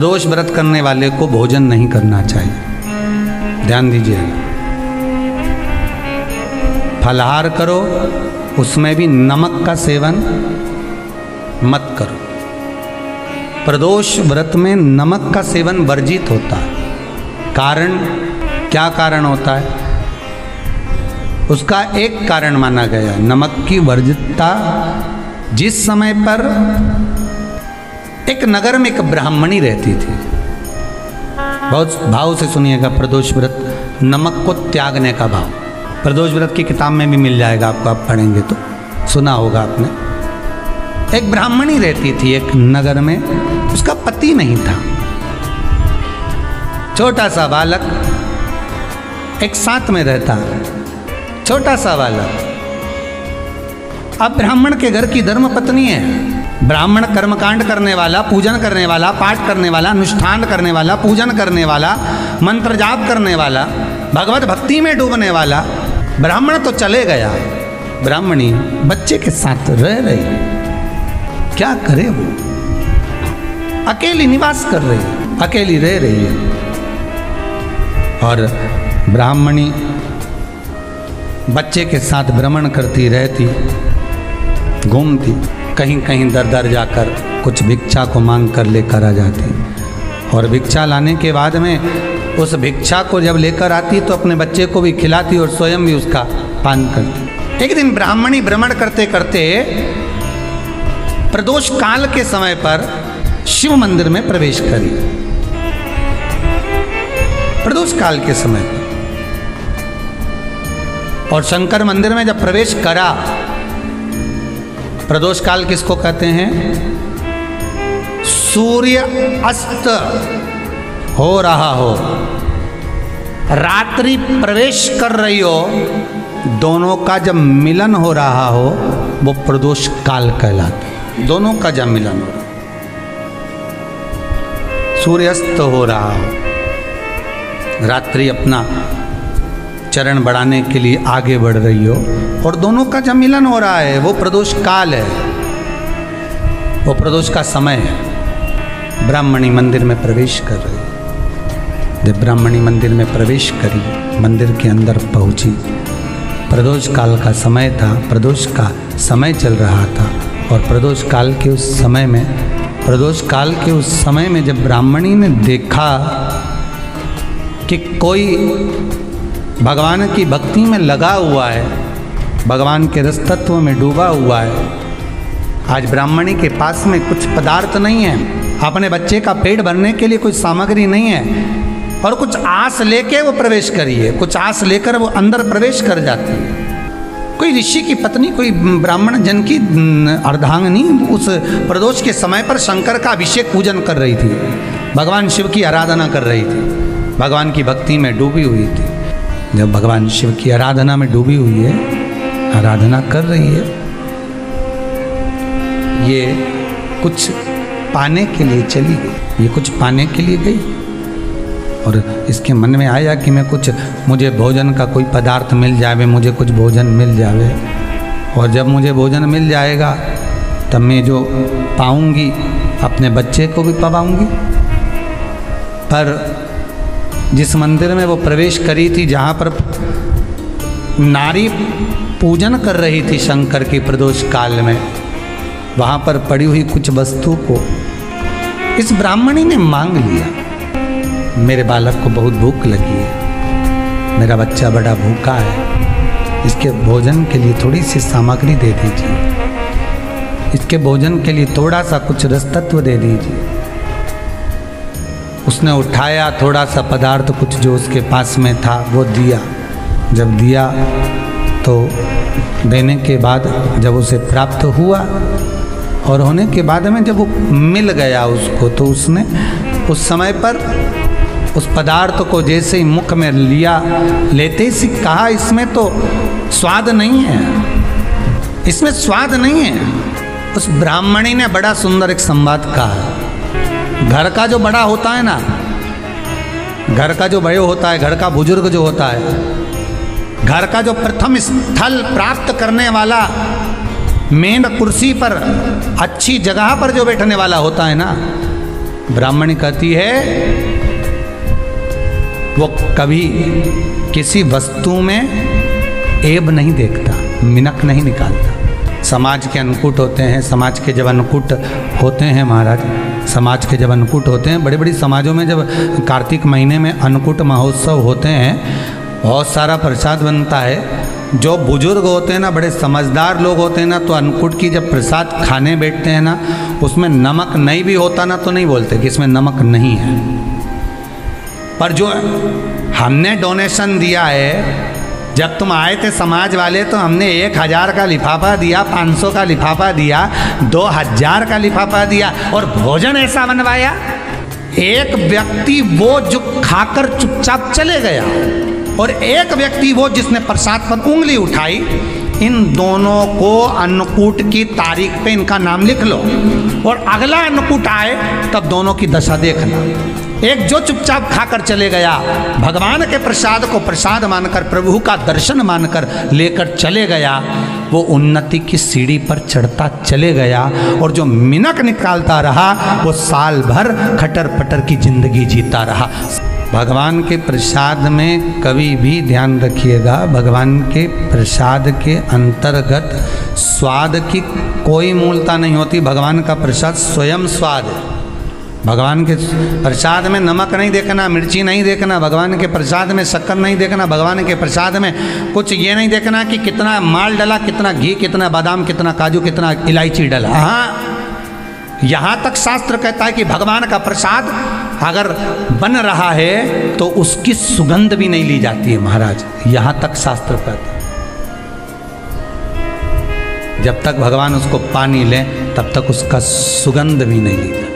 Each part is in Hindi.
प्रदोष व्रत करने वाले को भोजन नहीं करना चाहिए, ध्यान दीजिए। फलाहार करो, उसमें भी नमक का सेवन मत करो। प्रदोष व्रत में नमक का सेवन वर्जित होता है। कारण क्या कारण होता है? उसका एक कारण माना गया नमक की वर्जितता। जिस समय पर एक नगर में एक ब्राह्मणी रहती थी, बहुत भाव से सुनिएगा, प्रदोष व्रत नमक को त्यागने का भाव। प्रदोष व्रत की किताब में भी मिल जाएगा आपको, आप पढ़ेंगे तो सुना होगा आपने। एक ब्राह्मणी रहती थी एक नगर में, उसका पति नहीं था। छोटा सा बालक एक साथ में रहता, छोटा सा बालक। अब ब्राह्मण के घर की धर्म पत्नी है। ब्राह्मण कर्मकांड करने वाला, पूजन करने वाला, पाठ करने वाला, अनुष्ठान करने वाला, पूजन करने वाला, मंत्र जाप करने वाला, भगवत भक्ति में डूबने वाला। ब्राह्मण तो चले गया, ब्राह्मणी बच्चे के साथ रह रही। क्या करे वो? अकेली निवास कर रही, अकेली रह रही है। और ब्राह्मणी बच्चे के साथ भ्रमण करती रहती, घूमती, कहीं कहीं दर दर जाकर कुछ भिक्षा को मांग कर लेकर आ जाती। और भिक्षा लाने के बाद में उस भिक्षा को जब लेकर आती तो अपने बच्चे को भी खिलाती और स्वयं भी उसका पान करती। एक दिन ब्राह्मणी भ्रमण करते करते प्रदोष काल के समय पर शिव मंदिर में प्रवेश करी। प्रदोष काल के समय पर, और शंकर मंदिर में जब प्रवेश करा, प्रदोष काल किसको कहते हैं? सूर्य अस्त हो रहा हो, रात्रि प्रवेश कर रही हो, दोनों का जब मिलन हो रहा हो वो प्रदोष काल कहलाता है। दोनों का जब मिलन हो रहा, सूर्यास्त हो रहा हो, रात्रि अपना चरण बढ़ाने के लिए आगे बढ़ रही हो और दोनों का जब मिलन हो रहा है, वो प्रदोष काल है, वो प्रदोष का समय है। ब्राह्मणी मंदिर में प्रवेश कर रही। जब ब्राह्मणी मंदिर में प्रवेश करी, मंदिर के अंदर पहुंची, प्रदोष काल का समय था, प्रदोष का समय चल रहा था। और प्रदोष काल के उस समय में, प्रदोष काल के उस समय में जब ब्राह्मणी ने देखा कि कोई भगवान की भक्ति में लगा हुआ है, भगवान के रस तत्व में डूबा हुआ है। आज ब्राह्मणी के पास में कुछ पदार्थ नहीं है, अपने बच्चे का पेट भरने के लिए कोई सामग्री नहीं है, और कुछ आस लेके वो प्रवेश करी है, कुछ आस लेकर वो अंदर प्रवेश कर जाती है। कोई ऋषि की पत्नी, कोई ब्राह्मण जन की अर्धांगिनी उस प्रदोष के समय पर शंकर का अभिषेक पूजन कर रही थी, भगवान शिव की आराधना कर रही थी, भगवान की भक्ति में डूबी हुई थी। जब भगवान शिव की आराधना में डूबी हुई है, आराधना कर रही है, ये कुछ पाने के लिए चली गई, ये कुछ पाने के लिए गई। और इसके मन में आया कि मैं कुछ, मुझे भोजन का कोई पदार्थ मिल जावे, मुझे कुछ भोजन मिल जावे, और जब मुझे भोजन मिल जाएगा तब मैं जो पाऊंगी अपने बच्चे को भी पाऊंगी। पर जिस मंदिर में वो प्रवेश करी थी, जहाँ पर नारी पूजन कर रही थी शंकर की प्रदोष काल में, वहाँ पर पड़ी हुई कुछ वस्तु को इस ब्राह्मणी ने मांग लिया। मेरे बालक को बहुत भूख लगी है, मेरा बच्चा बड़ा भूखा है, इसके भोजन के लिए थोड़ी सी सामग्री दे दीजिए, इसके भोजन के लिए थोड़ा सा कुछ रस तत्व दे दीजिए। उसने उठाया थोड़ा सा पदार्थ, कुछ जो उसके पास में था वो दिया। जब दिया तो देने के बाद जब उसे प्राप्त हुआ, और होने के बाद में जब वो मिल गया उसको, तो उसने उस समय पर उस पदार्थ को जैसे ही मुख में लिया, लेते ही कहा, इसमें तो स्वाद नहीं है, इसमें स्वाद नहीं है। उस ब्राह्मणी ने बड़ा सुंदर एक संवाद कहा। घर का जो बड़ा होता है ना, घर का जो बड़े होता है, घर का बुजुर्ग जो होता है, घर का जो प्रथम स्थल प्राप्त करने वाला, मेन कुर्सी पर, अच्छी जगह पर जो बैठने वाला होता है ना, ब्राह्मणी कहती है वो कभी किसी वस्तु में ऐब नहीं देखता, मिनक नहीं निकालता। समाज के अन्नकूट होते हैं, समाज के जब अन्नकूट होते हैं महाराज, समाज के जब अन्नकूट होते हैं, बड़े बड़ी समाजों में जब कार्तिक महीने में अन्नकूट महोत्सव होते हैं, बहुत सारा प्रसाद बनता है। जो बुजुर्ग होते हैं ना, बड़े समझदार लोग होते हैं ना, तो अन्नकूट की जब प्रसाद खाने बैठते हैं ना, उसमें नमक नहीं भी होता ना तो नहीं बोलते कि इसमें नमक नहीं है। पर जो हमने डोनेशन दिया है, जब तुम आए थे समाज वाले तो हमने 1000 का लिफाफा दिया, 500 का लिफाफा दिया, 2000 का लिफाफा दिया और भोजन ऐसा बनवाया। एक व्यक्ति वो जो खाकर चुपचाप चले गया और एक व्यक्ति वो जिसने प्रसाद पर उंगली उठाई। इन दोनों को अन्नकूट की तारीख पे इनका नाम लिख लो और अगला अन्नकूट आए तब दोनों की दशा देखना। एक जो चुपचाप खाकर चले गया, भगवान के प्रसाद को प्रसाद मानकर, प्रभु का दर्शन मानकर लेकर चले गया, वो उन्नति की सीढ़ी पर चढ़ता चले गया। और जो मिनक निकालता रहा वो साल भर खटर पटर की जिंदगी जीता रहा। भगवान के प्रसाद में कभी भी ध्यान रखिएगा, भगवान के प्रसाद के अंतर्गत स्वाद की कोई मूलता नहीं होती। भगवान का प्रसाद स्वयं स्वाद है। भगवान के प्रसाद में नमक नहीं देखना, मिर्ची नहीं देखना, भगवान के प्रसाद में शक्कर नहीं देखना, भगवान के प्रसाद में कुछ ये नहीं देखना कि कितना माल डला, कितना घी, कितना बादाम, कितना काजू, कितना इलायची डला। हाँ, यहाँ तक शास्त्र कहता है कि भगवान का प्रसाद अगर बन रहा है तो उसकी सुगंध भी नहीं ली जाती है महाराज। यहाँ तक शास्त्र कहता है। जब तक भगवान उसको पानी लें तब तक उसका सुगंध भी नहीं ली जाती।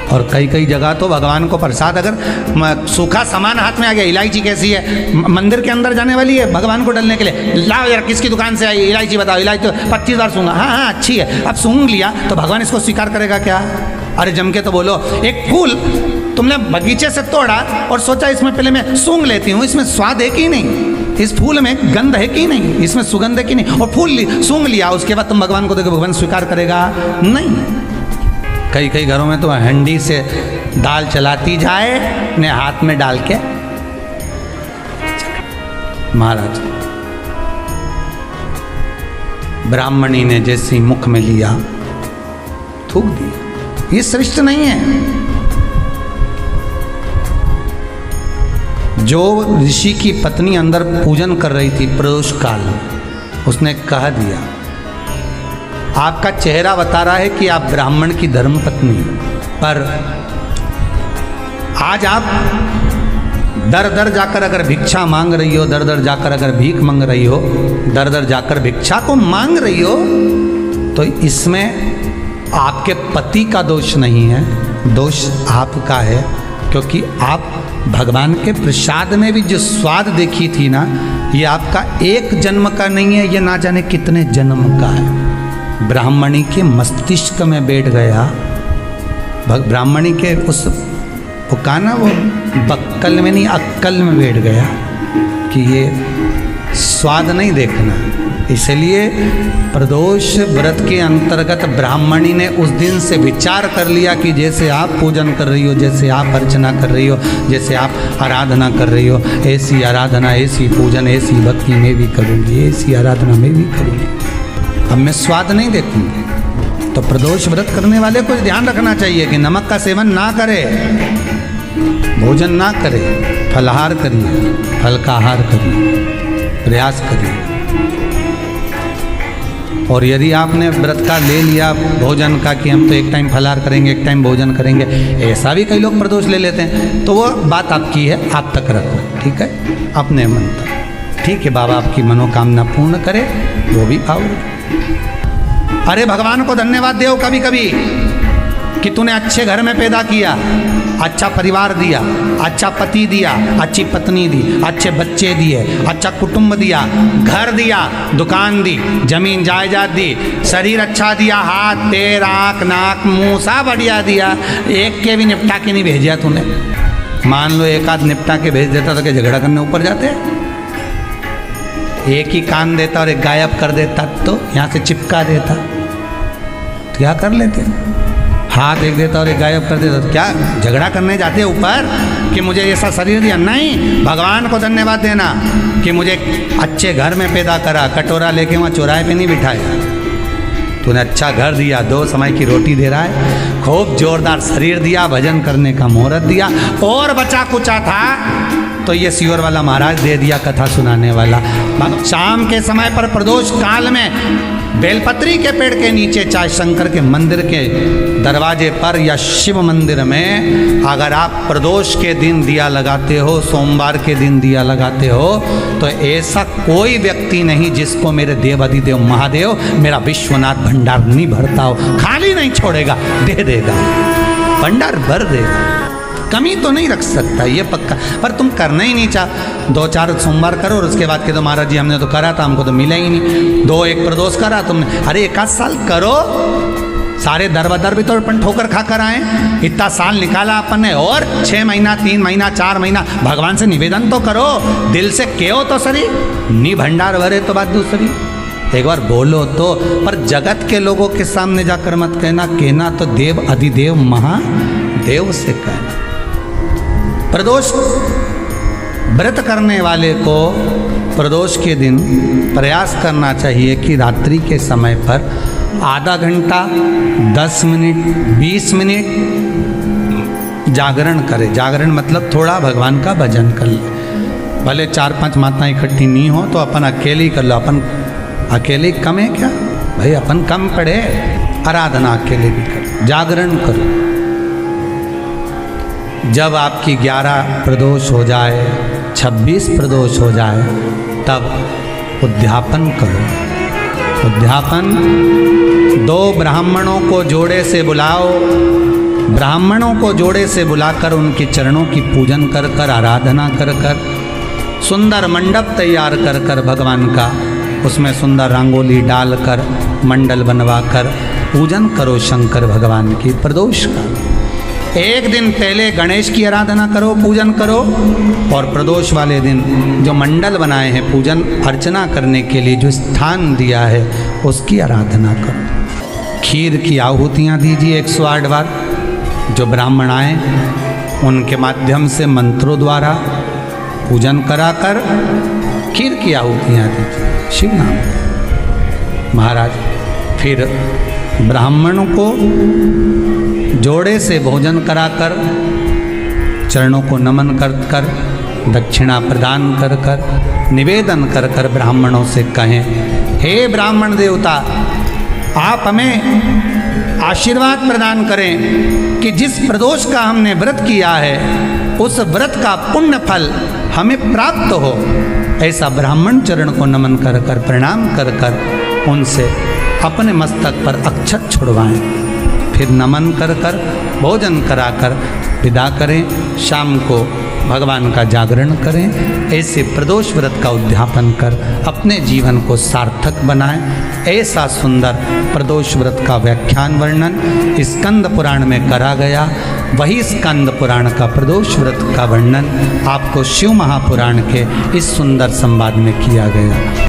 और कई कई जगह तो भगवान को प्रसाद अगर सूखा सामान हाथ में आ गया, इलायची कैसी है, मंदिर के अंदर जाने वाली है भगवान को डलने के लिए, लाओ यार किसकी दुकान से आई इलायची बताओ, इलायची तो 25 बार सूंघा, हाँ हाँ अच्छी है, अब सूंघ लिया तो भगवान इसको स्वीकार करेगा क्या? अरे जम के तो बोलो। एक फूल तुमने बगीचे से तोड़ा और सोचा इसमें पहले मैं सूंघ लेती हूँ, इसमें स्वाद है कि नहीं, इस फूल में गंध है कि नहीं, इसमें सुगंध है कि नहीं, और फूल सूंघ लिया, उसके बाद तुम भगवान को देखो, भगवान स्वीकार करेगा नहीं। कई कई घरों में तो हंडी से दाल चलाती जाए ने हाथ में डाल के। महाराज ब्राह्मणी ने जैसी मुख में लिया थूक दिया। ये श्रेष्ठ नहीं है। जो ऋषि की पत्नी अंदर पूजन कर रही थी प्रदोष काल में, उसने कह दिया आपका चेहरा बता रहा है कि आप ब्राह्मण की धर्म पत्नी, पर आज आप दर दर जाकर अगर भिक्षा मांग रही हो, दर दर जाकर अगर भीख मांग रही हो, दर दर जाकर भिक्षा को मांग रही हो, तो इसमें आपके पति का दोष नहीं है, दोष आपका है। क्योंकि आप भगवान के प्रसाद में भी जो स्वाद देखी थी ना, ये आपका एक जन्म का नहीं है, ये ना जाने कितने जन्म का है। ब्राह्मणी के मस्तिष्क में बैठ गया, ब्राह्मणी के उस पुकाना वो बक्कल में नहीं अक्कल में बैठ गया कि ये स्वाद नहीं देखना। इसलिए प्रदोष व्रत के अंतर्गत ब्राह्मणी ने उस दिन से विचार कर लिया कि जैसे आप पूजन कर रही हो, जैसे आप अर्चना कर रही हो, जैसे आप आराधना कर रही हो, ऐसी आराधना, ऐसी पूजन, ऐसी भक्ति मैं भी करूँगी, ऐसी आराधना मैं भी करूँगी। अब मैं स्वाद नहीं देखूंगी। तो प्रदोष व्रत करने वाले को ध्यान रखना चाहिए कि नमक का सेवन ना करे, भोजन ना करे, फलाहार करिए, फल का आहार करिए, प्रयास करिए। और यदि आपने व्रत का ले लिया भोजन का कि हम तो एक टाइम फलाहार करेंगे, एक टाइम भोजन करेंगे, ऐसा भी कई लोग प्रदोष ले लेते हैं, तो वो बात आपकी है, आप तक रखो, ठीक है, अपने मन तक। ठीक है, बाबा आपकी मनोकामना पूर्ण करे, वो भी भाव। अरे भगवान को धन्यवाद दो कभी कभी कि तूने अच्छे घर में पैदा किया, अच्छा परिवार दिया, अच्छा पति दिया, अच्छी पत्नी दी, अच्छे बच्चे दिए, अच्छा कुटुंब दिया, घर दिया, दुकान दी, जमीन जायदाद दी, शरीर अच्छा दिया, हाथ पैर आँख नाक मुंह सब बढ़िया दिया, एक के भी निपटा के नहीं भेजा तूने। मान लो एक आध निपटा के भेज देता तो क्या झगड़ा करने ऊपर जाते? एक ही कान देता और एक गायब कर देता तो यहाँ से चिपका देता, क्या कर लेते? हाथ एक देता और एक गायब कर देता। तो क्या झगड़ा करने जाते हैं ऊपर कि मुझे ऐसा शरीर दिया? नहीं, भगवान को धन्यवाद देना कि मुझे अच्छे घर में पैदा करा, कटोरा लेके वहाँ चौराहे पे नहीं बिठाया। तूने अच्छा घर दिया, 2 समय की रोटी दे रहा है, खूब जोरदार शरीर दिया, भजन करने का मुहूर्त दिया, और बचा कुचा था तो ये सीवर वाला महाराज दे दिया, कथा सुनाने वाला। शाम के समय पर प्रदोष काल में बेलपत्री के पेड़ के नीचे, चाहे शंकर के मंदिर के दरवाजे पर या शिव मंदिर में, अगर आप प्रदोष के दिन दिया लगाते हो, सोमवार के दिन दिया लगाते हो, तो ऐसा कोई व्यक्ति नहीं जिसको मेरे देव अधिदेव महादेव मेरा विश्वनाथ भंडार नहीं भरता हो, खाली नहीं छोड़ेगा, दे देगा, भंडार भर देगा, कमी तो नहीं रख सकता, ये पक्का। पर तुम करना ही नहीं चाह, 2-4 सोमवार करो और उसके बाद के तो महाराज जी हमने तो करा था, हमको तो मिला ही नहीं। 2-1 प्रदोष करा तुमने, अरे 1 साल करो, सारे दर बदर भी तो अपन ठोकर खा कर आए, इतना साल निकाला अपन ने, और 6 महीना 3 महीना 4 महीना भगवान से निवेदन तो करो, दिल से कहो तो सरी, नी भंडार भरे तो बात दूसरी, एक बार बोलो तो। पर जगत के लोगों के सामने जाकर मत कहना तो देव अधिदेव महादेव से कहना। प्रदोष व्रत करने वाले को प्रदोष के दिन प्रयास करना चाहिए कि रात्रि के समय पर आधा घंटा, 10 मिनट, 20 मिनट जागरण करे। जागरण मतलब थोड़ा भगवान का भजन कर ले। भले 4-5 माताएं इकट्ठी नहीं हो तो अपन अकेले ही कर लो। अपन अकेले कम है क्या भाई? अपन कम पड़े, आराधना अकेले भी करो, जागरण करो। जब आपकी 11 प्रदोष हो जाए, 26 प्रदोष हो जाए, तब उद्यापन करो। उद्यापन 2 ब्राह्मणों को जोड़े से बुलाओ, ब्राह्मणों को जोड़े से बुलाकर उनके चरणों की पूजन कर कर, आराधना कर कर, सुंदर मंडप तैयार कर कर भगवान का, उसमें सुंदर रंगोली डालकर, मंडल बनवाकर पूजन करो शंकर भगवान की प्रदोष का। एक दिन पहले गणेश की आराधना करो, पूजन करो, और प्रदोष वाले दिन जो मंडल बनाए हैं पूजन अर्चना करने के लिए, जो स्थान दिया है उसकी आराधना करो। खीर की आहुतियाँ दीजिए 108 बार। जो ब्राह्मण आए उनके माध्यम से मंत्रों द्वारा पूजन कराकर खीर की आहुतियाँ दीजिए शिव नाम। महाराज फिर ब्राह्मणों को जोड़े से भोजन कराकर, चरणों को नमन कर कर, दक्षिणा प्रदान कर कर, निवेदन कर कर ब्राह्मणों से कहें, हे ब्राह्मण देवता, आप हमें आशीर्वाद प्रदान करें कि जिस प्रदोष का हमने व्रत किया है उस व्रत का पुण्य फल हमें प्राप्त हो। ऐसा ब्राह्मण चरण को नमन कर कर, प्रणाम कर कर उनसे अपने मस्तक पर अक्षत छुड़वाएं। फिर नमन कर कर, भोजन कराकर विदा करें। शाम को भगवान का जागरण करें। ऐसे प्रदोष व्रत का उद्यापन कर अपने जीवन को सार्थक बनाएं। ऐसा सुंदर प्रदोष व्रत का व्याख्यान वर्णन स्कंद पुराण में करा गया। वही स्कंद पुराण का प्रदोष व्रत का वर्णन आपको शिव महापुराण के इस सुंदर संवाद में किया गया।